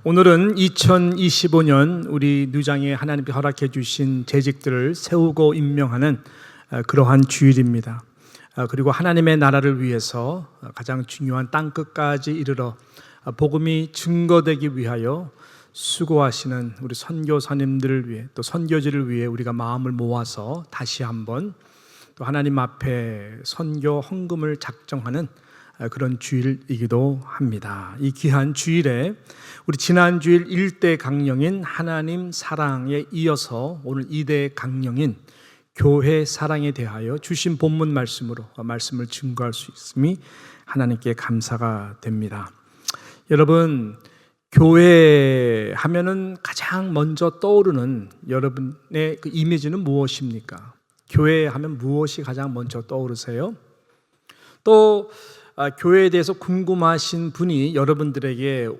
오늘은 2025년 우리 누장에 하나님께 허락해 주신 재직들을 세우고 임명하는 그러한 주일입니다. 그리고 하나님의 나라를 위해서 가장 중요한 땅끝까지 이르러 복음이 증거되기 위하여 수고하시는 우리 선교사님들을 위해 또 선교지를 위해 우리가 마음을 모아서 다시 한번 또 하나님 앞에 선교 헌금을 작정하는 그런 주일이기도 합니다. 이 귀한 주일에 우리 지난 주일 1대 강령인 하나님 사랑에 이어서 오늘 2대 강령인 교회 사랑에 대하여 주신 본문 말씀으로 말씀을 증거할 수 있음이 하나님께 감사가 됩니다. 여러분, 교회 하면은 가장 먼저 떠오르는 여러분의 그 이미지는 무엇입니까? 교회 하면 무엇이 가장 먼저 떠오르세요? 또 교회에 대해서 궁금하신 분이 여러분들에게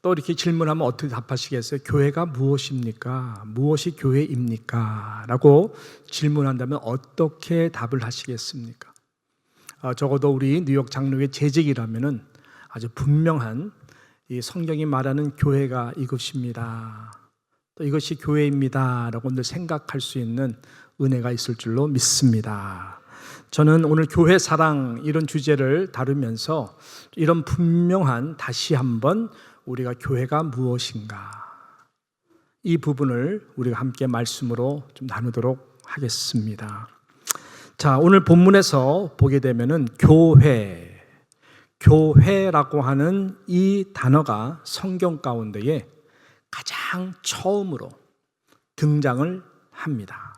또 이렇게 질문하면 어떻게 답하시겠어요? 교회가 무엇입니까? 무엇이 교회입니까? 라고 질문한다면 어떻게 답을 하시겠습니까? 적어도 우리 뉴욕 장로교회 재직이라면은 아주 분명한 이 성경이 말하는 교회가 이것입니다. 또 이것이 교회입니다. 라고 늘 생각할 수 있는 은혜가 있을 줄로 믿습니다. 저는 오늘 교회 사랑 이런 주제를 다루면서 이런 분명한 다시 한번 우리가 교회가 무엇인가 이 부분을 우리가 함께 말씀으로 좀 나누도록 하겠습니다. 자, 오늘 본문에서 보게 되면은 교회라고 하는 이 단어가 성경 가운데에 가장 처음으로 등장을 합니다.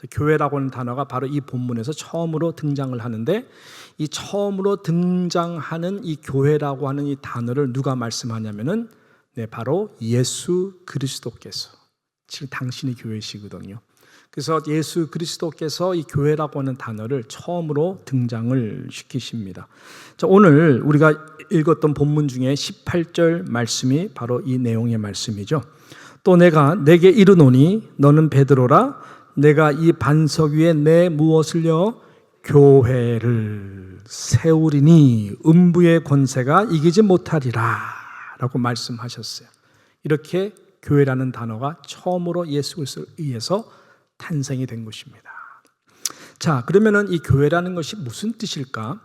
교회라고 하는 단어가 바로 이 본문에서 처음으로 등장을 하는데 이 처음으로 등장하는 이 교회라고 하는 이 단어를 누가 말씀하냐면은 바로 예수 그리스도께서 지금 당신이 교회시거든요. 그래서 예수 그리스도께서 이 교회라고 하는 단어를 처음으로 등장을 시키십니다. 자, 오늘 우리가 읽었던 본문 중에 18절 말씀이 바로 이 내용의 말씀이죠. 또 내가 내게 이르노니 너는 베드로라 내가 이 반석 위에 내 무엇을요? 교회를 세우리니 음부의 권세가 이기지 못하리라 라고 말씀하셨어요. 이렇게 교회라는 단어가 처음으로 예수 그리스도에 의해서 탄생이 된 것입니다. 자, 그러면은 이 교회라는 것이 무슨 뜻일까?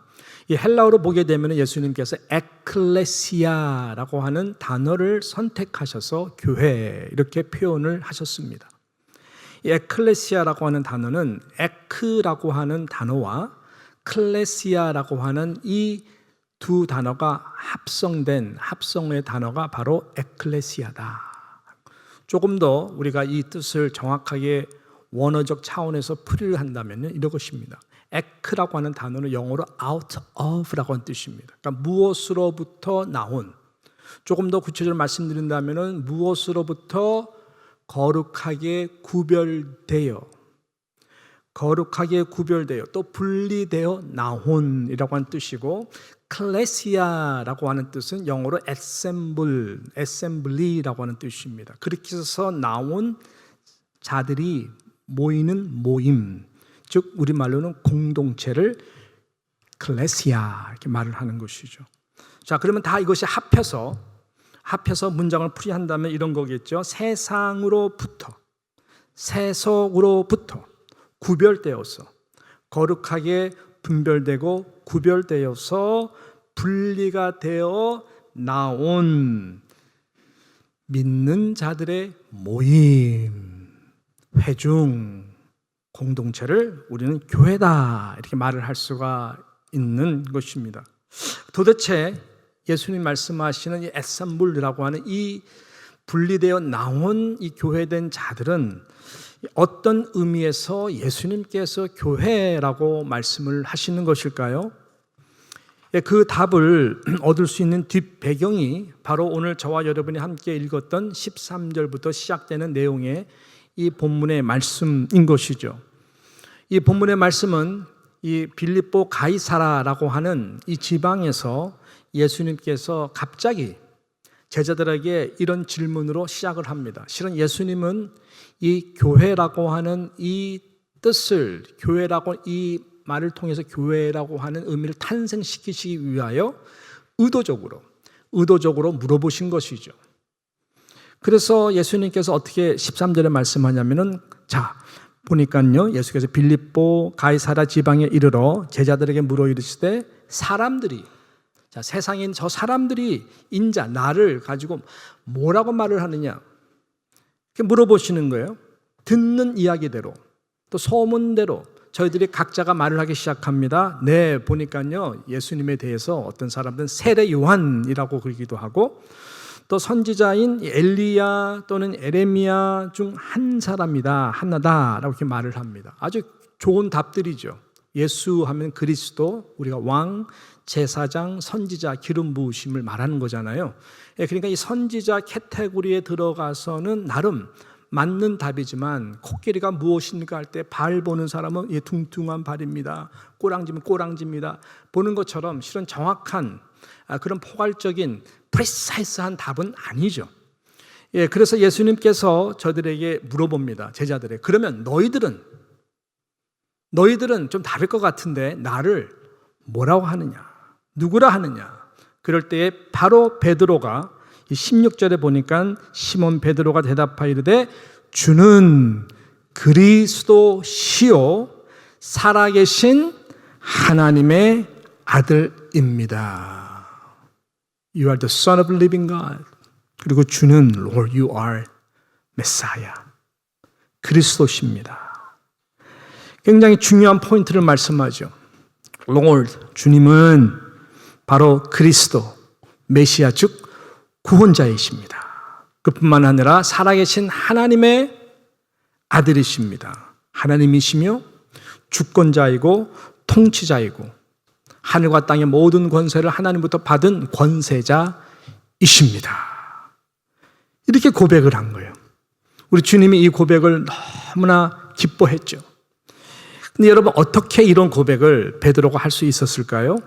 이 헬라어로 보게 되면 예수님께서 에클레시아라고 하는 단어를 선택하셔서 교회 이렇게 표현을 하셨습니다. 이 에클레시아라고 하는 단어는 에크라고 하는 단어와 클레시아라고 하는 이 두 단어가 합성의 단어가 바로 에클레시아다. 조금 더 우리가 이 뜻을 정확하게 원어적 차원에서 풀이를 한다면 이런 것입니다. 에크라고 하는 단어는 영어로 out of라고 하는 뜻입니다. 그러니까 무엇으로부터 나온, 조금 더 구체적으로 말씀드린다면 무엇으로부터 거룩하게 구별되어 또 분리되어 나온이라고 하는 뜻이고, 클레시아라고 하는 뜻은 영어로 assembly라고 하는 뜻입니다. 그렇게 해서 나온 자들이 모이는 모임, 즉 우리말로는 공동체를 클레시아 이렇게 말을 하는 것이죠. 자, 그러면 다 이것이 합해서 문장을 풀이한다면 이런 거겠죠. 세속으로부터 구별되어서 거룩하게 분별되고 구별되어서 분리가 되어 나온 믿는 자들의 모임, 회중, 공동체를 우리는 교회다 이렇게 말을 할 수가 있는 것입니다. 도대체 예수님 말씀하시는 이 에셈블이라고 하는 이 분리되어 나온 이 교회된 자들은 어떤 의미에서 예수님께서 교회라고 말씀을 하시는 것일까요? 그 답을 얻을 수 있는 뒷배경이 바로 오늘 저와 여러분이 함께 읽었던 13절부터 시작되는 내용의 이 본문의 말씀인 것이죠. 이 본문의 말씀은 이 빌립보 가이사라라고 하는 이 지방에서 예수님께서 갑자기 제자들에게 이런 질문으로 시작을 합니다. 실은 예수님은 이 교회라고 하는 이 뜻을, 교회라고 이 말을 통해서 교회라고 하는 의미를 탄생시키시기 위하여 의도적으로 물어보신 것이죠. 그래서 예수님께서 어떻게 13절에 말씀하냐면은 자 보니까요 예수께서 빌립보 가이사랴 지방에 이르러 제자들에게 물어 이르시되 사람들이 자 세상인 저 사람들이 인자 나를 가지고 뭐라고 말을 하느냐 이렇게 물어보시는 거예요. 듣는 이야기대로 또 소문대로 저희들이 각자가 말을 하기 시작합니다. 네, 보니까요 예수님에 대해서 어떤 사람들은 세례 요한이라고 그러기도 하고 또 선지자인 엘리야 또는 에레미야 중 한 사람이다, 하나다라고 이렇게 말을 합니다. 아주 좋은 답들이죠. 예수 하면 그리스도, 우리가 왕, 제사장, 선지자, 기름 부으심을 말하는 거잖아요. 그러니까 이 선지자 카테고리에 들어가서는 나름 맞는 답이지만 코끼리가 무엇입니까 할 때 발 보는 사람은 둥둥한 발입니다. 꼬랑지면 꼬랑지입니다. 보는 것처럼 실은 정확한 그런 포괄적인 프리사이스한 답은 아니죠. 그래서 예수님께서 저들에게 물어봅니다. 제자들에게. 그러면 너희들은 좀 다를 것 같은데 나를 뭐라고 하느냐? 누구라 하느냐? 그럴 때에 바로 베드로가 16절에 보니까 시몬 베드로가 대답하여 이르되 주는 그리스도시요 살아계신 하나님의 아들입니다. You are the Son of the living God. 그리고 주는 Lord, you are Messiah. 그리스도십니다. 굉장히 중요한 포인트를 말씀하죠. Lord, 주님은 바로 그리스도, 메시아 즉 구원자이십니다. 그뿐만 아니라 살아계신 하나님의 아들이십니다. 하나님이시며 주권자이고 통치자이고 하늘과 땅의 모든 권세를 하나님부터 받은 권세자이십니다. 이렇게 고백을 한 거예요. 우리 주님이 이 고백을 너무나 기뻐했죠. 근데 여러분 어떻게 이런 고백을 베드로가 할 수 있었을까요?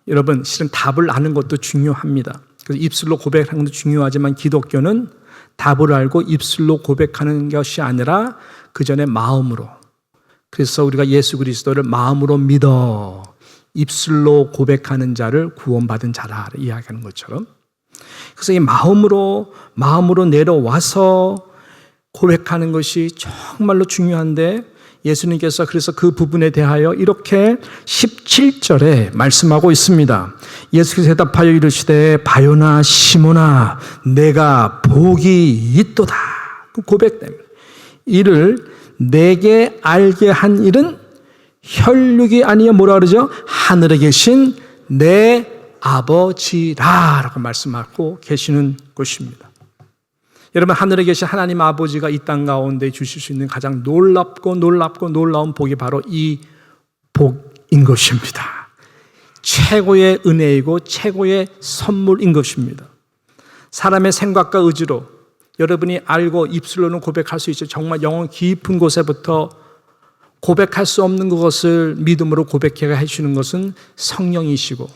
여러분 실은 답을 아는 것도 중요합니다. 그래서 입술로 고백하는 것도 중요하지만 기독교는 답을 알고 입술로 고백하는 것이 아니라 그 전에 마음으로. 그래서 우리가 예수 그리스도를 마음으로 믿어 입술로 고백하는 자를 구원받은 자라 이야기하는 것처럼. 그래서 이 마음으로 내려와서 고백하는 것이 정말로 중요한데 예수님께서 그래서 그 부분에 대하여 이렇게 17절에 말씀하고 있습니다. 예수께서 대답하여 이르시되 바요나 시몬아 내가 복이 있도다. 그 고백됩니다. 이를 내게 알게 한 일은 혈육이 아니여 뭐라 그러죠? 하늘에 계신 내 아버지라라고 말씀하고 계시는 것입니다. 여러분 하늘에 계신 하나님 아버지가 이 땅 가운데 주실 수 있는 가장 놀랍고 놀라운 복이 바로 이 복인 것입니다. 최고의 은혜이고 최고의 선물인 것입니다. 사람의 생각과 의지로 여러분이 알고 입술로는 고백할 수 있죠. 정말 영혼 깊은 곳에부터 고백할 수 없는 것을 믿음으로 고백해 해주시는 것은 성령이시고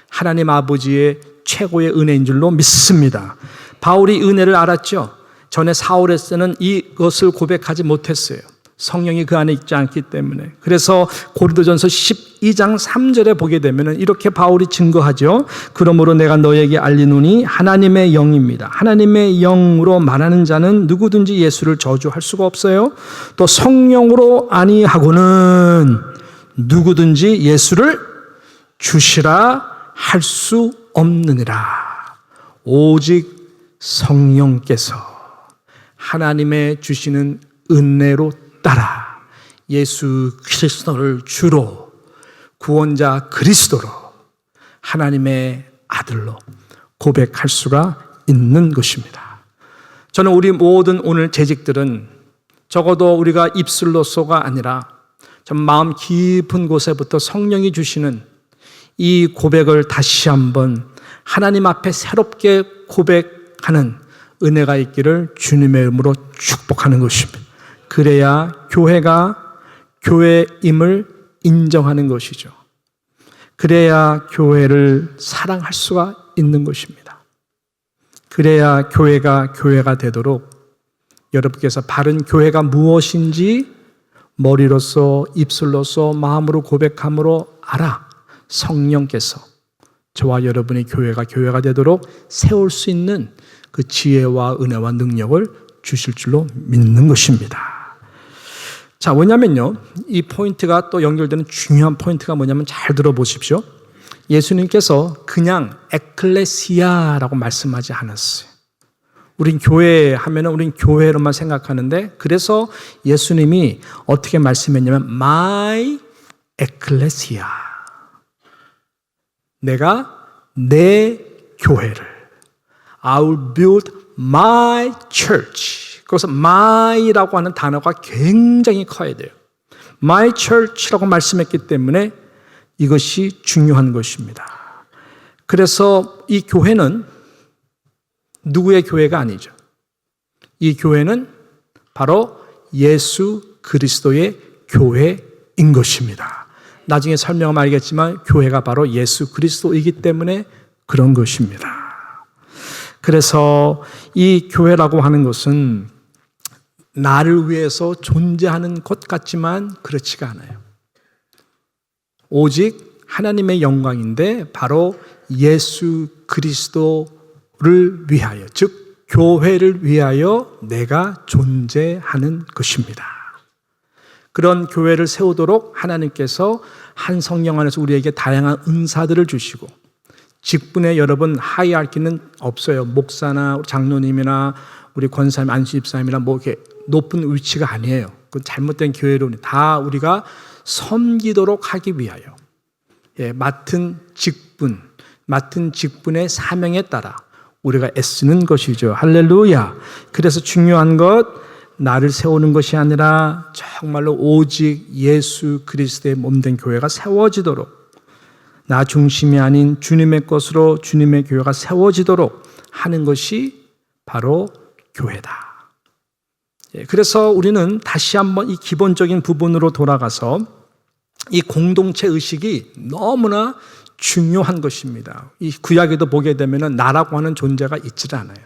하나님 아버지의 최고의 은혜인 줄로 믿습니다. 바울이 은혜를 알았죠. 전에 사울에서는 이것을 고백하지 못했어요. 성령이 그 안에 있지 않기 때문에. 그래서 고린도전서 12장 3절에 보게 되면 이렇게 바울이 증거하죠. 그러므로 내가 너에게 알리노니 하나님의 영입니다. 하나님의 영으로 말하는 자는 누구든지 예수를 저주할 수가 없어요. 또 성령으로 아니하고는 누구든지 예수를 주시라 할 수 없느니라. 오직 성령께서 하나님의 주시는 은혜로 따라 예수 그리스도를 주로 구원자 그리스도로 하나님의 아들로 고백할 수가 있는 것입니다. 저는 우리 모든 오늘 재직들은 적어도 우리가 입술로서가 아니라 전 마음 깊은 곳에부터 성령이 주시는 이 고백을 다시 한번 하나님 앞에 새롭게 고백하는 은혜가 있기를 주님의 이름으로 축복하는 것입니다. 그래야 교회가 교회임을 인정하는 것이죠. 그래야 교회를 사랑할 수가 있는 것입니다. 그래야 교회가 되도록 여러분께서 바른 교회가 무엇인지 머리로서 입술로서 마음으로 고백함으로 알아 성령께서 저와 여러분의 교회가 되도록 세울 수 있는 그 지혜와 은혜와 능력을 주실 줄로 믿는 것입니다. 자, 왜냐면요, 이 포인트가 또 연결되는 중요한 포인트가 뭐냐면 잘 들어보십시오. 예수님께서 그냥 에클레시아라고 말씀하지 않았어요. 우린 교회 하면은 우린 교회로만 생각하는데, 그래서 예수님이 어떻게 말씀했냐면 my ecclesia, 내가 내 교회를, I will build my church. 거기서 my라고 하는 단어가 굉장히 커야 돼요. my church라고 말씀했기 때문에 이것이 중요한 것입니다. 그래서 이 교회는 누구의 교회가 아니죠. 이 교회는 바로 예수 그리스도의 교회인 것입니다. 나중에 설명하면 알겠지만 교회가 바로 예수 그리스도이기 때문에 그런 것입니다. 그래서 이 교회라고 하는 것은 나를 위해서 존재하는 것 같지만 그렇지가 않아요. 오직 하나님의 영광인데 바로 예수 그리스도를 위하여, 즉 교회를 위하여 내가 존재하는 것입니다. 그런 교회를 세우도록 하나님께서 한 성령 안에서 우리에게 다양한 은사들을 주시고, 직분에 여러분 하이알키는 없어요. 목사나 장로님이나 우리 권사님, 안수집사님이나 뭐 이렇게 높은 위치가 아니에요. 그건 잘못된 교회론이 다 우리가 섬기도록 하기 위하여 맡은 직분의 사명에 따라 우리가 애쓰는 것이죠. 할렐루야. 그래서 중요한 것, 나를 세우는 것이 아니라 정말로 오직 예수 그리스도의 몸된 교회가 세워지도록, 나 중심이 아닌 주님의 것으로 주님의 교회가 세워지도록 하는 것이 바로 교회다. 그래서 우리는 다시 한번 이 기본적인 부분으로 돌아가서 이 공동체 의식이 너무나 중요한 것입니다. 이 구약에도 보게 되면 나라고 하는 존재가 있지 않아요.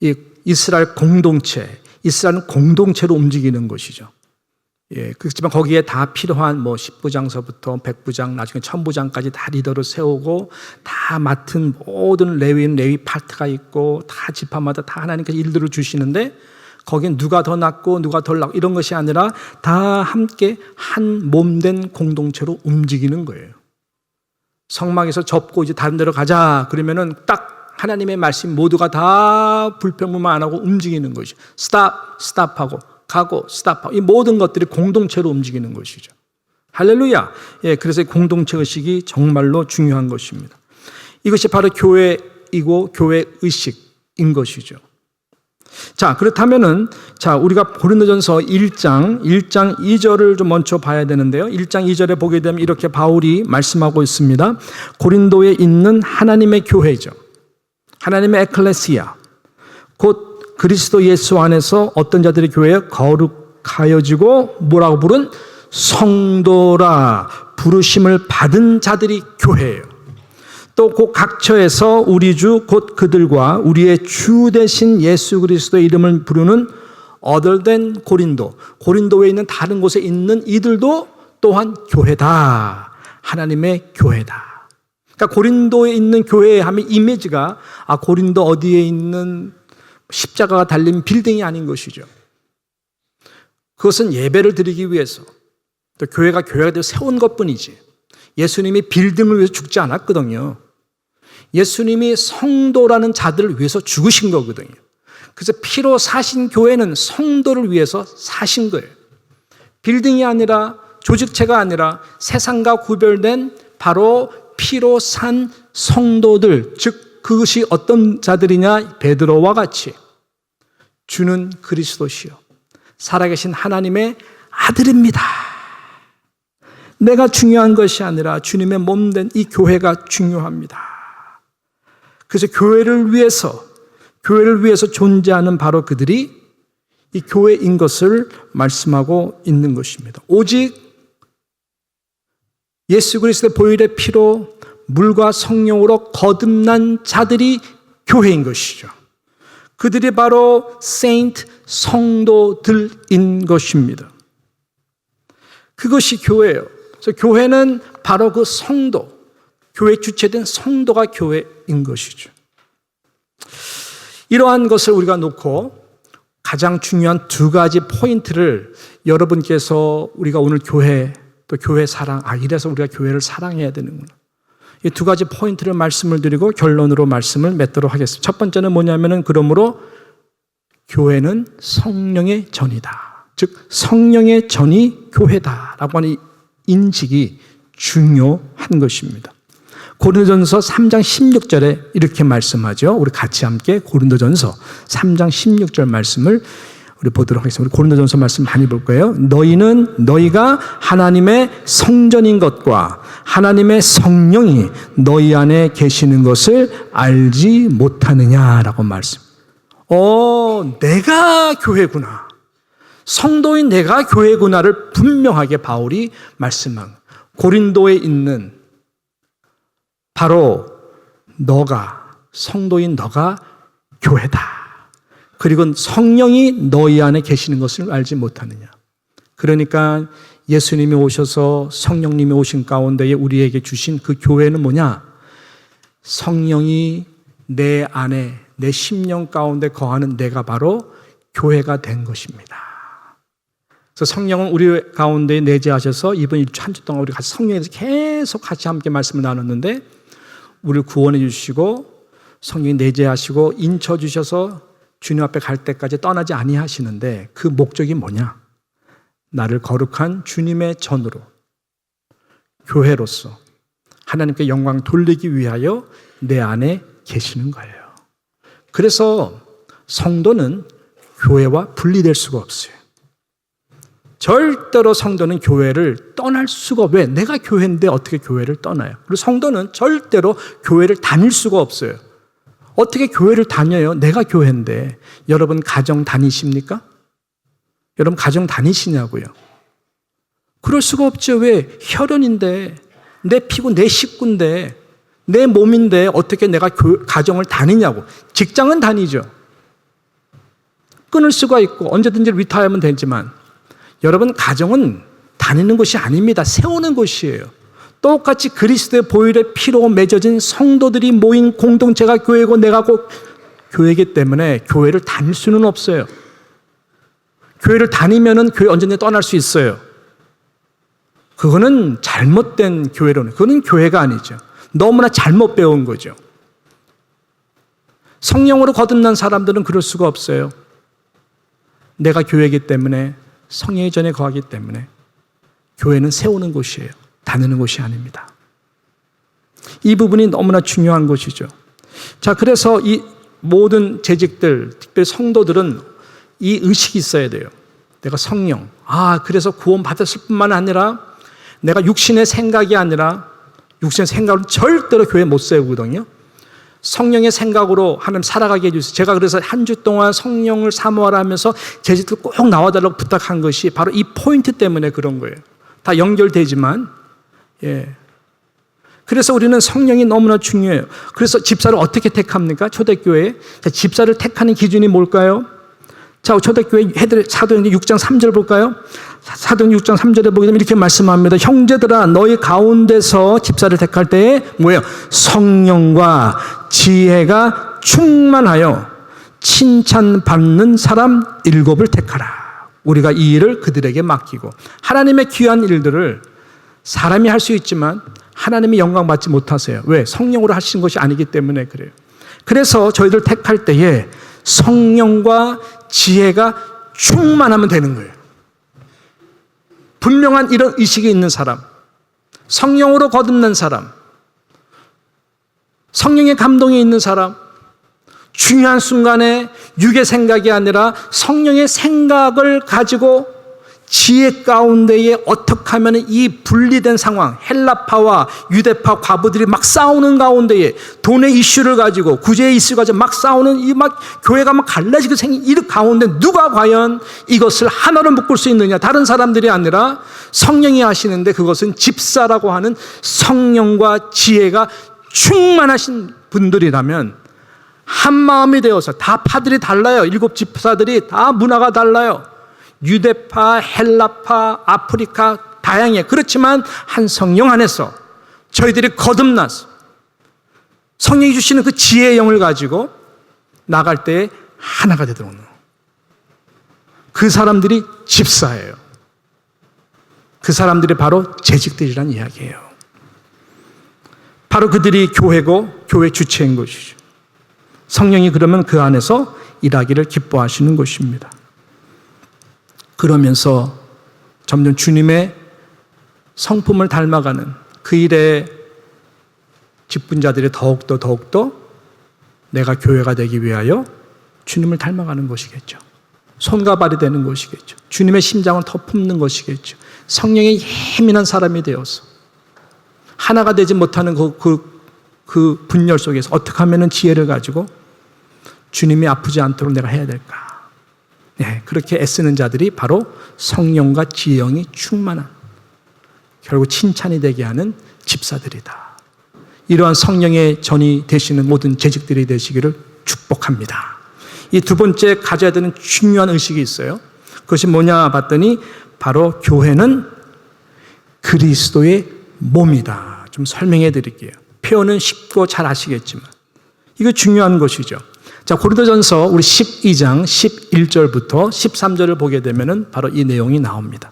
이 이스라엘 이스라엘은 공동체로 움직이는 것이죠. 그렇지만 거기에 다 필요한 10부장서부터 100부장, 나중에 1000부장까지 다 리더를 세우고, 다 맡은 모든 레위 파트가 있고, 다 지파마다 다 하나님께서 일들을 주시는데, 거기엔 누가 더 낫고 누가 덜 낫고 이런 것이 아니라 다 함께 한 몸된 공동체로 움직이는 거예요. 성막에서 접고 이제 다른 데로 가자 그러면은 딱 하나님의 말씀 모두가 다 불평불만 안 하고 움직이는 것이, 스탑하고 가고 스탑하고, 이 모든 것들이 공동체로 움직이는 것이죠. 할렐루야. 그래서 공동체 의식이 정말로 중요한 것입니다. 이것이 바로 교회이고 교회 의식인 것이죠. 자, 그렇다면은, 우리가 고린도전서 1장 2절을 좀 먼저 봐야 되는데요. 1장 2절에 보게 되면 이렇게 바울이 말씀하고 있습니다. 고린도에 있는 하나님의 교회죠. 하나님의 에클레시아, 곧 그리스도 예수 안에서 어떤 자들의 교회에 거룩하여지고 뭐라고 부른 성도라 부르심을 받은 자들이 교회예요. 또 그 각처에서 우리 주 곧 그들과 우리의 주 되신 예수 그리스도의 이름을 부르는 어덜된 고린도에 있는 다른 곳에 있는 이들도 또한 교회다. 하나님의 교회다. 그러니까 고린도에 있는 교회 하면 이미지가 고린도 어디에 있는 십자가가 달린 빌딩이 아닌 것이죠. 그것은 예배를 드리기 위해서, 또 교회가 되어 세운 것뿐이지, 예수님이 빌딩을 위해서 죽지 않았거든요. 예수님이 성도라는 자들을 위해서 죽으신 거거든요. 그래서 피로 사신 교회는 성도를 위해서 사신 거예요. 빌딩이 아니라, 조직체가 아니라 세상과 구별된 바로 피로 산 성도들, 즉 그것이 어떤 자들이냐, 베드로와 같이 주는 그리스도시요 살아계신 하나님의 아들입니다. 내가 중요한 것이 아니라 주님의 몸된 이 교회가 중요합니다. 그래서 교회를 위해서 존재하는 바로 그들이 이 교회인 것을 말씀하고 있는 것입니다. 오직 예수 그리스도의 보혈의 피로 물과 성령으로 거듭난 자들이 교회인 것이죠. 그들이 바로 세인트, 성도들인 것입니다. 그것이 교회예요. 그래서 교회는 바로 그 성도, 교회 주체된 성도가 교회인 것이죠. 이러한 것을 우리가 놓고 가장 중요한 두 가지 포인트를 여러분께서 우리가 오늘 교회 또 교회 사랑, 이래서 우리가 교회를 사랑해야 되는구나. 이 두 가지 포인트를 말씀을 드리고 결론으로 말씀을 맺도록 하겠습니다. 첫 번째는 뭐냐면은 그러므로 교회는 성령의 전이다. 즉 성령의 전이 교회다라고 하는 인식이 중요한 것입니다. 고린도전서 3장 16절에 이렇게 말씀하죠. 우리 같이 함께 고린도전서 3장 16절 말씀을 우리 보도록 하겠습니다. 우리 고린도전서 말씀 많이 볼 거예요. 너희가 하나님의 성전인 것과 하나님의 성령이 너희 안에 계시는 것을 알지 못하느냐라고 말씀. 내가 교회구나. 성도인 내가 교회구나를 분명하게 바울이 말씀한 고린도에 있는 바로 너가, 성도인 너가 교회다. 그리고 성령이 너희 안에 계시는 것을 알지 못하느냐. 그러니까 예수님이 오셔서 성령님이 오신 가운데에 우리에게 주신 그 교회는 뭐냐? 성령이 내 안에, 내 심령 가운데 거하는 내가 바로 교회가 된 것입니다. 그래서 성령은 우리 가운데 내재하셔서 이번 한 주 동안 우리 같이 성령에서 계속 같이 함께 말씀을 나눴는데 우리를 구원해 주시고 성령이 내재하시고 인쳐 주셔서 주님 앞에 갈 때까지 떠나지 아니하시는데 그 목적이 뭐냐? 나를 거룩한 주님의 전으로 교회로서 하나님께 영광 돌리기 위하여 내 안에 계시는 거예요. 그래서 성도는 교회와 분리될 수가 없어요. 절대로 성도는 교회를 떠날 수가 왜? 내가 교회인데 어떻게 교회를 떠나요? 그리고 성도는 절대로 교회를 다닐 수가 없어요. 어떻게 교회를 다녀요? 내가 교회인데. 여러분 가정 다니십니까? 여러분 가정 다니시냐고요? 그럴 수가 없죠. 왜? 혈연인데, 내 피고 내 식구인데, 내 몸인데 어떻게 내가 가정을 다니냐고. 직장은 다니죠. 끊을 수가 있고 언제든지 리타이어하면 되지만 여러분 가정은 다니는 것이 아닙니다. 세우는 것이에요. 똑같이 그리스도의 보혈의 피로 맺어진 성도들이 모인 공동체가 교회고 내가 곧 교회이기 때문에 교회를 다닐 수는 없어요. 교회를 다니면은 교회 언제든지 떠날 수 있어요. 그거는 잘못된 교회로는, 그거는 교회가 아니죠. 너무나 잘못 배운 거죠. 성령으로 거듭난 사람들은 그럴 수가 없어요. 내가 교회이기 때문에, 성령의 전에 거하기 때문에 교회는 세우는 곳이에요. 다니는 곳이 아닙니다. 이 부분이 너무나 중요한 것이죠. 자, 그래서 이 모든 재직들, 특별히 성도들은 이 의식이 있어야 돼요. 내가 성령, 그래서 구원 받았을 뿐만 아니라 내가 육신의 생각이 아니라 육신의 생각으로 절대로 교회 못 세우거든요. 성령의 생각으로 하나님 살아가게 해주세요. 제가 그래서 한 주 동안 성령을 사모하라 하면서 재직들 꼭 나와달라고 부탁한 것이 바로 이 포인트 때문에 그런 거예요. 다 연결되지만, 그래서 우리는 성령이 너무나 중요해요. 그래서 집사를 어떻게 택합니까? 초대교회에. 집사를 택하는 기준이 뭘까요? 자, 초대교회 사도행전 6장 3절 볼까요? 사도행전 6장 3절에 보게 되면 이렇게 말씀합니다. 형제들아, 너희 가운데서 집사를 택할 때에 뭐예요? 성령과 지혜가 충만하여 칭찬받는 사람 7을 택하라. 우리가 이 일을 그들에게 맡기고, 하나님의 귀한 일들을 사람이 할 수 있지만 하나님이 영광 받지 못하세요. 왜? 성령으로 하시는 것이 아니기 때문에 그래요. 그래서 저희들 택할 때에 성령과 지혜가 충만하면 되는 거예요. 분명한 이런 의식이 있는 사람, 성령으로 거듭난 사람, 성령의 감동이 있는 사람, 중요한 순간에 육의 생각이 아니라 성령의 생각을 가지고 지혜 가운데에 어떻게 하면 이 분리된 상황, 헬라파와 유대파 과부들이 막 싸우는 가운데에 돈의 이슈를 가지고 구제의 이슈를 가지고 막 싸우는 이 막 교회가 막 갈라지게 생긴 이 가운데 누가 과연 이것을 하나로 묶을 수 있느냐? 다른 사람들이 아니라 성령이 하시는데 그것은 집사라고 하는 성령과 지혜가 충만하신 분들이라면 한 마음이 되어서, 다 파들이 달라요. 7 집사들이 다 문화가 달라요. 유대파, 헬라파, 아프리카 다양해. 그렇지만 한 성령 안에서 저희들이 거듭나서 성령이 주시는 그 지혜의 영을 가지고 나갈 때 하나가 되도록 그 사람들이 집사예요. 그 사람들이 바로 재직들이란 이야기예요. 바로 그들이 교회고 교회 주체인 것이죠. 성령이 그러면 그 안에서 일하기를 기뻐하시는 것입니다. 그러면서 점점 주님의 성품을 닮아가는 그 일에 직분자들이 더욱더 내가 교회가 되기 위하여 주님을 닮아가는 것이겠죠. 손과 발이 되는 것이겠죠. 주님의 심장을 더 품는 것이겠죠. 성령의 예민한 사람이 되어서 하나가 되지 못하는 그 분열 속에서 어떻게 하면 지혜를 가지고 주님이 아프지 않도록 내가 해야 될까? 네, 그렇게 애쓰는 자들이 바로 성령과 지혜영이 충만한, 결국 칭찬이 되게 하는 집사들이다. 이러한 성령의 전이 되시는 모든 재직들이 되시기를 축복합니다. 이 두 번째 가져야 되는 중요한 의식이 있어요. 그것이 뭐냐 봤더니 바로 교회는 그리스도의 몸이다. 좀 설명해 드릴게요. 표현은 쉽고 잘 아시겠지만 이거 중요한 것이죠. 자, 고린도전서 우리 12장 11절부터 13절을 보게 되면은 바로 이 내용이 나옵니다.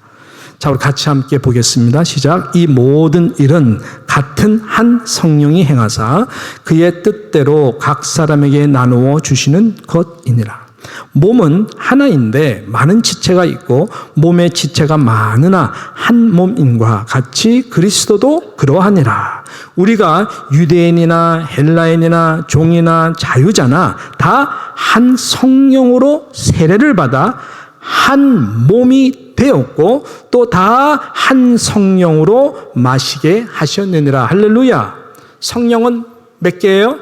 자, 우리 같이 함께 보겠습니다. 시작. 이 모든 일은 같은 한 성령이 행하사 그의 뜻대로 각 사람에게 나누어 주시는 것이니라. 몸은 하나인데 많은 지체가 있고 몸의 지체가 많으나 한 몸인과 같이 그리스도도 그러하니라. 우리가 유대인이나 헬라인이나 종이나 자유자나 다 한 성령으로 세례를 받아 한 몸이 되었고 또 다 한 성령으로 마시게 하셨느니라. 할렐루야. 성령은 몇 개예요?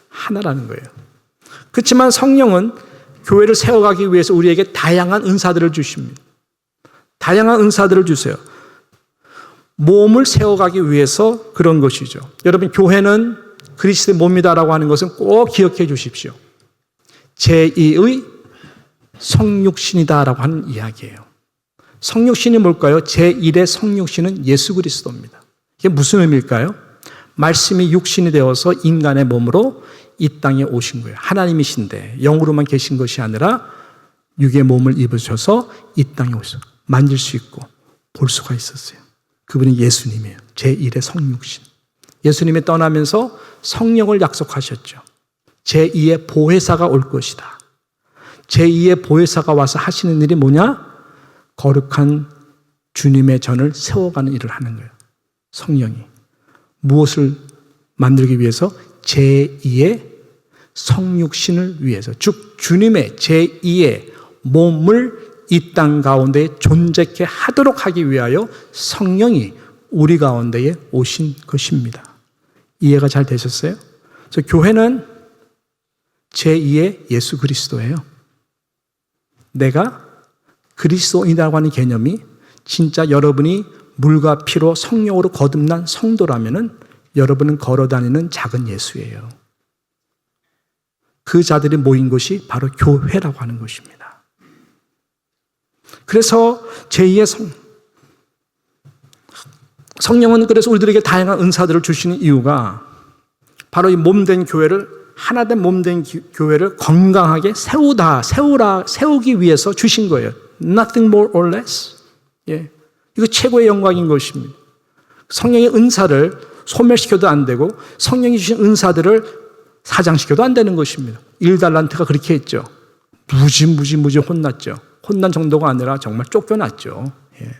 하나라는 거예요. 그렇지만 성령은 교회를 세워가기 위해서 우리에게 다양한 은사들을 주십니다. 다양한 은사들을 주세요. 몸을 세워가기 위해서 그런 것이죠. 여러분, 교회는 그리스도의 몸이다라고 하는 것은 꼭 기억해 주십시오. 제2의 성육신이다라고 하는 이야기예요. 성육신이 뭘까요? 제1의 성육신은 예수 그리스도입니다. 이게 무슨 의미일까요? 말씀이 육신이 되어서 인간의 몸으로 이 땅에 오신 거예요. 하나님이신데 영으로만 계신 것이 아니라 육의 몸을 입으셔서 이 땅에 오셔서 만질 수 있고 볼 수가 있었어요. 그분이 예수님이에요. 제1의 성육신. 예수님이 떠나면서 성령을 약속하셨죠. 제2의 보혜사가 올 것이다. 제2의 보혜사가 와서 하시는 일이 뭐냐? 거룩한 주님의 전을 세워가는 일을 하는 거예요. 성령이. 무엇을 만들기 위해서? 제2의 성육신을 위해서, 즉 주님의 제2의 몸을 이 땅 가운데 존재케 하도록 하기 위하여 성령이 우리 가운데에 오신 것입니다. 이해가 잘 되셨어요? 그래서 교회는 제2의 예수 그리스도예요. 내가 그리스도인이라고 하는 개념이 진짜 여러분이 물과 피로 성령으로 거듭난 성도라면은 여러분은 걸어다니는 작은 예수예요. 그 자들이 모인 것이 바로 교회라고 하는 것입니다. 그래서 제2의 성령은 그래서 우리들에게 다양한 은사들을 주시는 이유가 바로 이 몸된 교회를, 하나된 몸된 교회를 건강하게 세우기 위해서 주신 거예요. Nothing more or less. 예. 이거 최고의 영광인 것입니다. 성령의 은사를 소멸시켜도 안 되고 성령이 주신 은사들을 사장시켜도 안 되는 것입니다. 1달란트가 그렇게 했죠. 무지 혼났죠. 혼난 정도가 아니라 정말 쫓겨났죠. 예.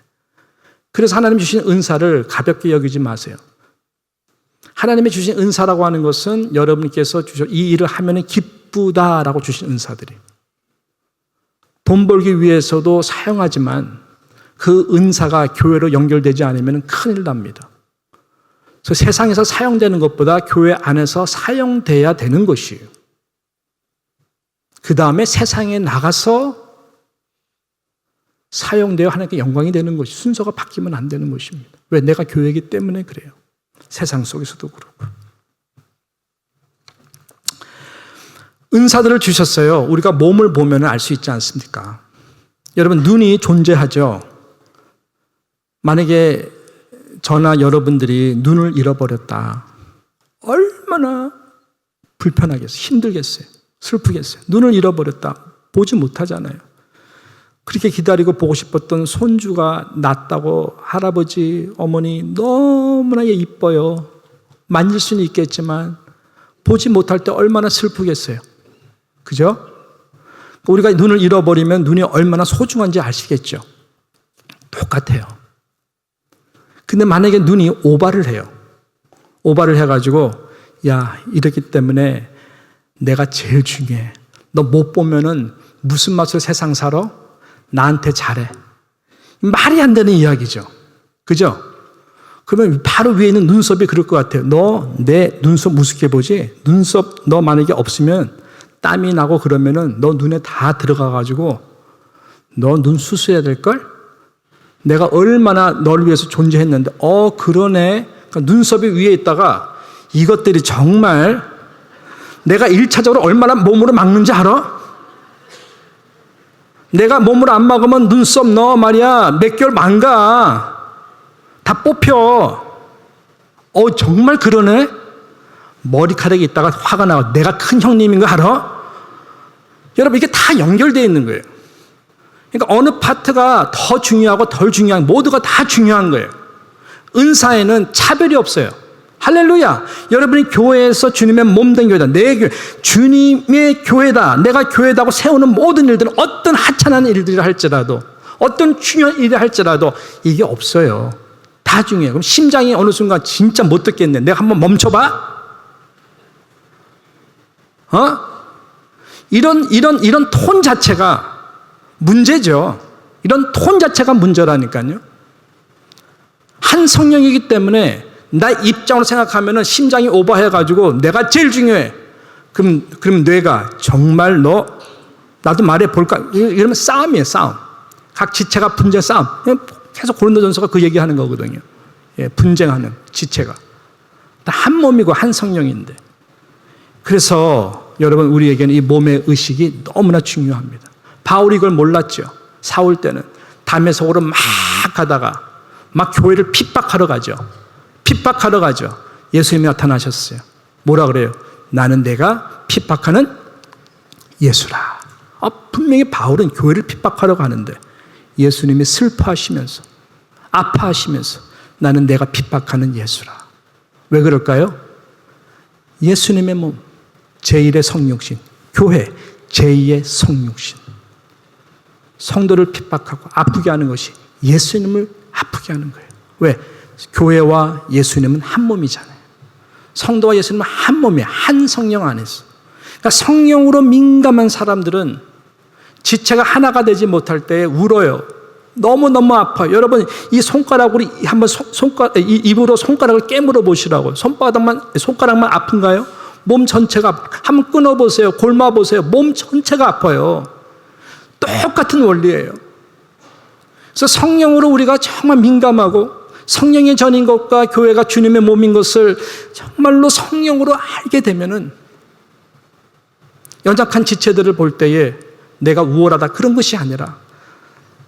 그래서 하나님 주신 은사를 가볍게 여기지 마세요. 하나님이 주신 은사라고 하는 것은 여러분께서 이 일을 하면 기쁘다라고 주신 은사들이, 돈 벌기 위해서도 사용하지만 그 은사가 교회로 연결되지 않으면 큰일 납니다. 그래서 세상에서 사용되는 것보다 교회 안에서 사용돼야 되는 것이에요. 그 다음에 세상에 나가서 사용되어 하나님께 영광이 되는 것이, 순서가 바뀌면 안 되는 것입니다. 왜? 내가 교회이기 때문에 그래요. 세상 속에서도 그렇고. 은사들을 주셨어요. 우리가 몸을 보면 알 수 있지 않습니까? 여러분, 눈이 존재하죠. 만약에 저나 여러분들이 눈을 잃어버렸다. 얼마나 불편하겠어요? 힘들겠어요? 슬프겠어요? 눈을 잃어버렸다. 보지 못하잖아요. 그렇게 기다리고 보고 싶었던 손주가 낫다고 할아버지, 어머니 너무나 이뻐요. 만질 수는 있겠지만 보지 못할 때 얼마나 슬프겠어요. 그죠? 우리가 눈을 잃어버리면 눈이 얼마나 소중한지 아시겠죠? 똑같아요. 근데 만약에 눈이 오바를 해요. 오바를 해가지고 야, 이렇기 때문에 내가 제일 중요해. 너 못 보면은 무슨 맛으로 세상 살아? 나한테 잘해. 말이 안 되는 이야기죠. 그죠? 그러면 바로 위에 있는 눈썹이 그럴 것 같아요. 너 내 눈썹 무섭게 보지? 눈썹 너 만약에 없으면 땀이 나고 그러면은 너 눈에 다 들어가가지고 너 눈 수술해야 될걸? 내가 얼마나 너를 위해서 존재했는데 그러네. 그러니까 눈썹이 위에 있다가 이것들이 정말 내가 1차적으로 얼마나 몸으로 막는지 알아? 내가 몸으로 안 막으면 눈썹 너 말이야 몇 개월 망가. 다 뽑혀. 정말 그러네? 머리카락이 있다가 화가 나고 내가 큰 형님인 거 알아? 여러분 이게 다 연결되어 있는 거예요. 그러니까 어느 파트가 더 중요하고 덜 중요한 모두가 다 중요한 거예요. 은사에는 차별이 없어요. 할렐루야. 여러분이 교회에서 주님의 몸된 교회다. 내 교회, 주님의 교회다. 내가 교회다고 세우는 모든 일들은 어떤 하찮은 일들을 할지라도 어떤 중요한 일을 할지라도 이게 없어요. 다 중요해요. 그럼 심장이 어느 순간 진짜 못 듣겠네. 내가 한번 멈춰봐. 이런 톤 자체가 문제죠. 이런 톤 자체가 문제라니까요. 한 성령이기 때문에 나 입장으로 생각하면은 심장이 오버해가지고 내가 제일 중요해. 그럼 뇌가 정말 나도 말해 볼까? 이러면 싸움이에요, 싸움. 각 지체가 분쟁 싸움. 계속 고린도전서가 그 얘기하는 거거든요. 예, 분쟁하는 지체가. 한 몸이고 한 성령인데. 그래서 여러분 우리에게는 이 몸의 의식이 너무나 중요합니다. 바울이 이걸 몰랐죠. 사울 때는 담에석으로 막 가다가 막 교회를 핍박하러 가죠. 예수님이 나타나셨어요. 뭐라 그래요? 나는 내가 핍박하는 예수라. 분명히 바울은 교회를 핍박하러 가는데 예수님이 슬퍼하시면서 아파하시면서 나는 내가 핍박하는 예수라. 왜 그럴까요? 예수님의 몸, 제1의 성육신, 교회, 제2의 성육신. 성도를 핍박하고 아프게 하는 것이 예수님을 아프게 하는 거예요. 왜? 교회와 예수님은 한 몸이잖아요. 성도와 예수님은 한 몸이에요. 한 성령 안에서. 그러니까 성령으로 민감한 사람들은 지체가 하나가 되지 못할 때 울어요. 너무너무 아파요. 여러분 이 손가락으로 한번 입으로 손가락을 깨물어 보시라고요. 손가락만 아픈가요? 몸 전체가 한번 끊어보세요. 골마보세요. 몸 전체가 아파요. 똑같은 원리예요. 그래서 성령으로 우리가 정말 민감하고 성령의 전인 것과 교회가 주님의 몸인 것을 정말로 성령으로 알게 되면은 연약한 지체들을 볼 때에 내가 우월하다 그런 것이 아니라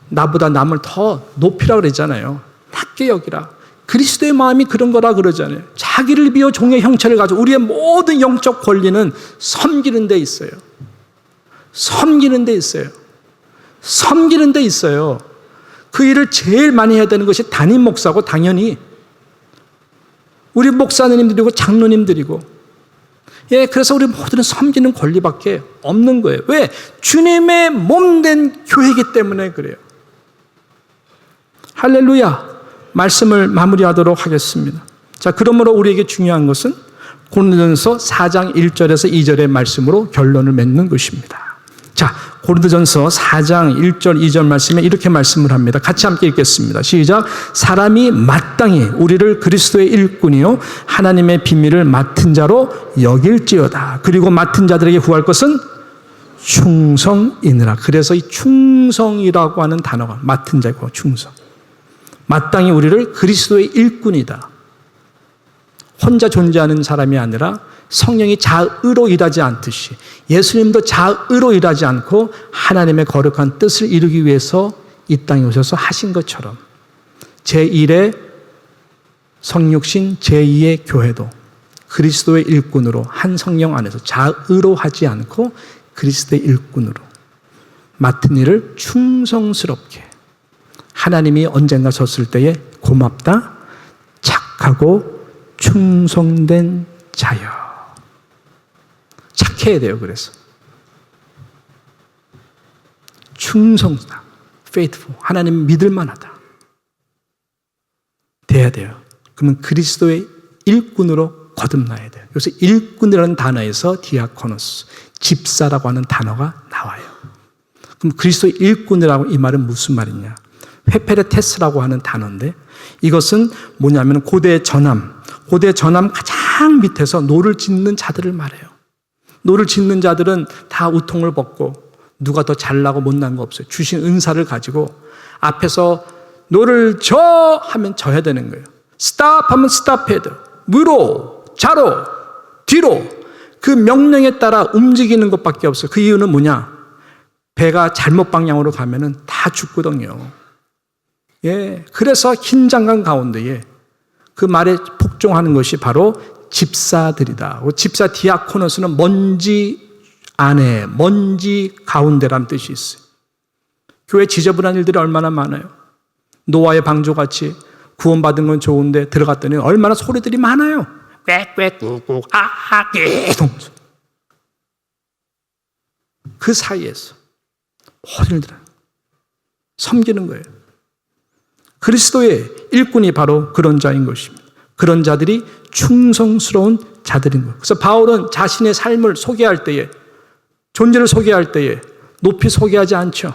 나보다 남을 더 높이라 그러잖아요. 낮게 여기라. 그리스도의 마음이 그런 거라 그러잖아요. 자기를 비워 종의 형체를 가지고 우리의 모든 영적 권리는 섬기는 데 있어요. 섬기는 데 있어요. 그 일을 제일 많이 해야 되는 것이 담임 목사고 당연히 우리 목사님들이고 장로님들이고 그래서 우리 모두는 섬기는 권리밖에 없는 거예요. 왜? 주님의 몸된 교회이기 때문에 그래요. 할렐루야. 말씀을 마무리하도록 하겠습니다. 자, 그러므로 우리에게 중요한 것은 고린도전서 4장 1절에서 2절의 말씀으로 결론을 맺는 것입니다. 자, 고린도전서 4장 1절 2절 말씀에 이렇게 말씀을 합니다. 같이 함께 읽겠습니다. 시작. 사람이 마땅히 우리를 그리스도의 일꾼이요 하나님의 비밀을 맡은 자로 여길지어다. 그리고 맡은 자들에게 구할 것은 충성이니라. 그래서 이 충성이라고 하는 단어가 맡은 자고 충성. 마땅히 우리를 그리스도의 일꾼이다. 혼자 존재하는 사람이 아니라 성령이 자의로 일하지 않듯이 예수님도 자의로 일하지 않고 하나님의 거룩한 뜻을 이루기 위해서 이 땅에 오셔서 하신 것처럼 제1의 성육신 제2의 교회도 그리스도의 일꾼으로 한 성령 안에서 자의로 하지 않고 그리스도의 일꾼으로 맡은 일을 충성스럽게 하나님이 언젠가 섰을 때에 고맙다, 착하고 충성된 자여. 착해야 돼요. 그래서 충성다, faithful, 하나님 믿을 만하다 돼야 돼요. 그러면 그리스도의 일꾼으로 거듭나야 돼요. 여기서 일꾼이라는 단어에서 디아코노스, 집사라고 하는 단어가 나와요. 그럼 그리스도의 일꾼이라고 이 말은 무슨 말이냐? 페페레테스라고 하는 단어인데 이것은 뭐냐면 고대 전함 가장 밑에서 노를 짓는 자들을 말해요. 노를 짓는 자들은 다 우통을 벗고 누가 더 잘나고 못난 거 없어요. 주신 은사를 가지고 앞에서 노를 저 하면 져야 되는 거예요. 스탑 하면 스탑해야 돼요. 위로, 좌로, 뒤로 그 명령에 따라 움직이는 것밖에 없어요. 그 이유는 뭐냐? 배가 잘못 방향으로 가면은 다 죽거든요. 예, 그래서 흰 장관 가운데에 그 말에 복종하는 것이 바로 집사들이다. 집사 디아코노스는 먼지 안에, 먼지 가운데라는 뜻이 있어요. 교회 지저분한 일들이 얼마나 많아요. 노아의 방주같이 구원받은 건 좋은데 들어갔더니 얼마나 소리들이 많아요. 꽥꽥 꾹꾹 아아 계속 그 사이에서 모든 일들을 섬기는 거예요. 그리스도의 일꾼이 바로 그런 자인 것입니다. 그런 자들이 충성스러운 자들인 거예요. 그래서 바울은 자신의 삶을 소개할 때에, 존재를 소개할 때에 높이 소개하지 않죠.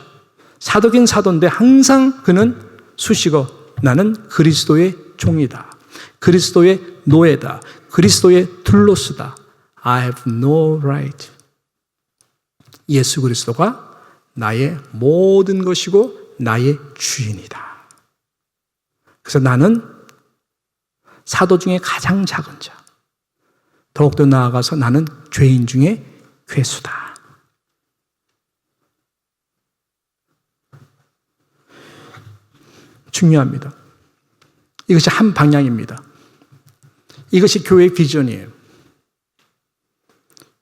사도긴 사도인데 항상 그는 수식어 나는 그리스도의 종이다. 그리스도의 노예다. 그리스도의 둘로스다. I have no right. 예수 그리스도가 나의 모든 것이고 나의 주인이다. 그래서 나는 사도 중에 가장 작은 자. 더욱더 나아가서 나는 죄인 중에 괴수다. 중요합니다. 이것이 한 방향입니다. 이것이 교회의 비전이에요.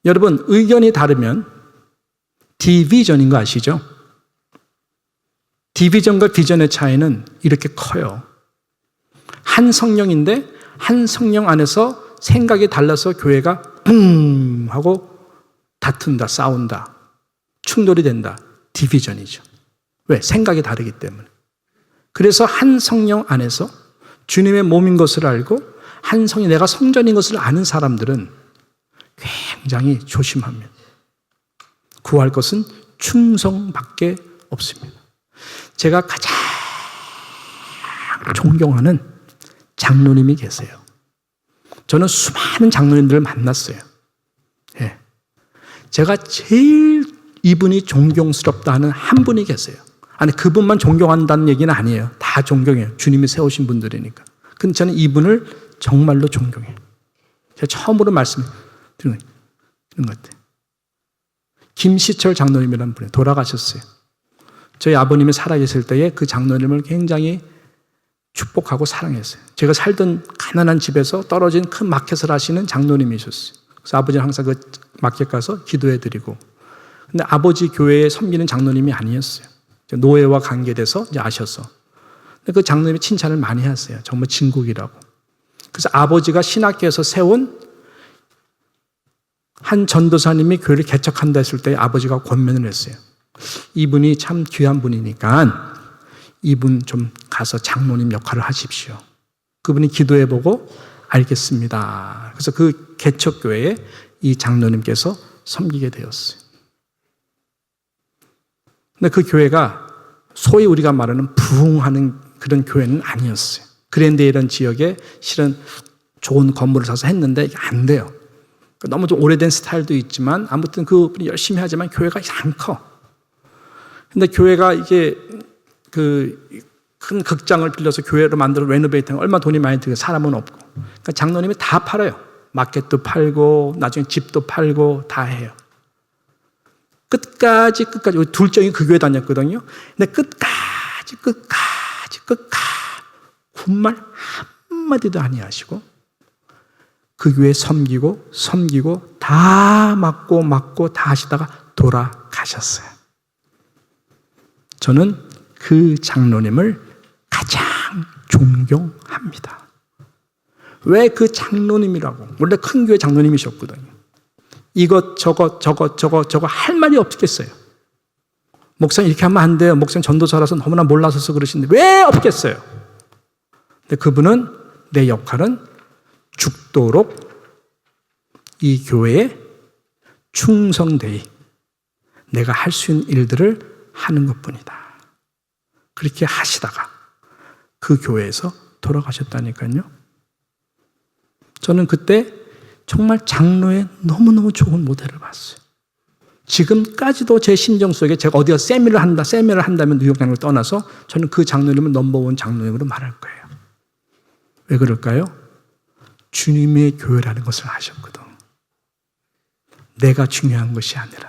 여러분, 의견이 다르면 디비전인 거 아시죠? 디비전과 비전의 차이는 이렇게 커요. 한 성령인데 한 성령 안에서 생각이 달라서 교회가 하고 다툰다, 싸운다, 충돌이 된다. 디비전이죠. 왜? 생각이 다르기 때문에. 그래서 한 성령 안에서 주님의 몸인 것을 알고 한 성이 내가 성전인 것을 아는 사람들은 굉장히 조심합니다. 구할 것은 충성밖에 없습니다. 제가 가장 존경하는 장로님이 계세요. 저는 수많은 장로님들을 만났어요. 예. 제가 제일 이분이 존경스럽다 하는 한 분이 계세요. 아니, 그분만 존경한다는 얘기는 아니에요. 다 존경해요. 주님이 세우신 분들이니까. 근데 저는 이분을 정말로 존경해요. 제가 처음으로 말씀드리는 것 같아요. 김시철 장로님이라는 분이 돌아가셨어요. 저희 아버님이 살아계실 때에 그 장로님을 굉장히 축복하고 사랑했어요. 제가 살던 가난한 집에서 떨어진 큰 마켓을 하시는 장로님이셨어요. 그래서 아버지는 항상 그 마켓 가서 기도해드리고. 근데 아버지 교회에 섬기는 장로님이 아니었어요. 노예와 관계돼서 이제 아셔서. 근데 그 장로님이 칭찬을 많이 하세요. 정말 진국이라고. 그래서 아버지가 신학교에서 세운 한 전도사님이 교회를 개척한다 했을 때 아버지가 권면을 했어요. 이분이 참 귀한 분이니까 이분 좀 가서 장로님 역할을 하십시오. 그분이 기도해보고 알겠습니다. 그래서 그 개척교회에 이 장로님께서 섬기게 되었어요. 근데 그 교회가 소위 우리가 말하는 부흥하는 그런 교회는 아니었어요. 그랜데일런 지역에 실은 좋은 건물을 사서 했는데 이게 안 돼요. 너무 좀 오래된 스타일도 있지만 아무튼 그분이 열심히 하지만 교회가 안 커. 근데 교회가 이게 그 큰 극장을 빌려서 교회로 만들어 레노베이트하는 얼마 돈이 많이 들고 사람은 없고. 그러니까 장로님이 다 팔아요. 마켓도 팔고 나중에 집도 팔고 다 해요. 끝까지 둘째이 그 교회 다녔거든요. 근데 끝까지 군말 한마디도 아니하시고 그 교회 섬기고 다 맡고 다 하시다가 돌아가셨어요. 저는 그 장로님을 가장 존경합니다. 왜 그 장로님이라고? 원래 큰 교회 장로님이셨거든요. 이것 저것 할 말이 없겠어요. 목사님 이렇게 하면 안 돼요. 목사님 전도사라서 너무나 몰라서 그러시는데 왜 없겠어요? 근데 그분은 내 역할은 죽도록 이 교회에 충성되이 내가 할 수 있는 일들을 하는 것뿐이다. 그렇게 하시다가 그 교회에서 돌아가셨다니까요. 저는 그때 정말 장로의 너무너무 좋은 모델을 봤어요. 지금까지도 제 심정 속에 제가 어디가 세미를 한다면 뉴욕 장로를 떠나서 저는 그 장로님을 넘버원 장로님으로 말할 거예요. 왜 그럴까요? 주님의 교회라는 것을 아셨거든. 내가 중요한 것이 아니라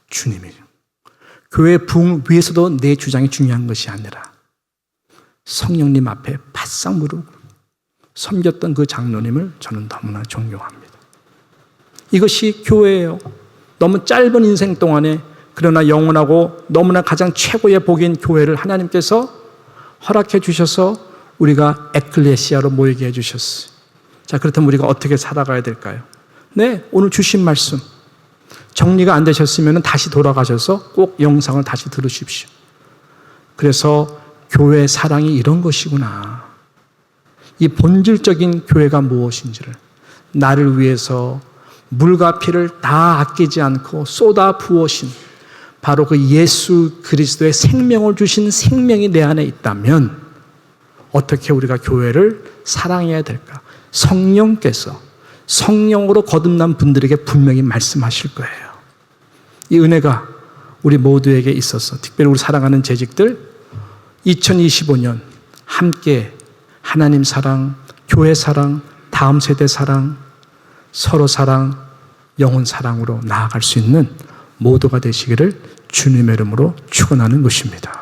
주님이. 교회 부흥 위해서도 내 주장이 중요한 것이 아니라 성령님 앞에 바싹 무릎 섬겼던 그 장로님을 저는 너무나 존경합니다. 이것이 교회예요. 너무 짧은 인생 동안에 그러나 영원하고 너무나 가장 최고의 복인 교회를 하나님께서 허락해 주셔서 우리가 에클레시아로 모이게 해주셨어요. 자, 그렇다면 우리가 어떻게 살아가야 될까요? 네, 오늘 주신 말씀 정리가 안 되셨으면 다시 돌아가셔서 꼭 영상을 다시 들으십시오. 그래서 교회 사랑이 이런 것이구나. 이 본질적인 교회가 무엇인지를 나를 위해서 물과 피를 다 아끼지 않고 쏟아 부으신 바로 그 예수 그리스도의 생명을 주신 생명이 내 안에 있다면 어떻게 우리가 교회를 사랑해야 될까? 성령께서 성령으로 거듭난 분들에게 분명히 말씀하실 거예요. 이 은혜가 우리 모두에게 있어서 특별히 우리 사랑하는 재직들 2025년 함께 하나님 사랑, 교회 사랑, 다음 세대 사랑, 서로 사랑, 영혼 사랑으로 나아갈 수 있는 모두가 되시기를 주님의 이름으로 축원하는 것입니다.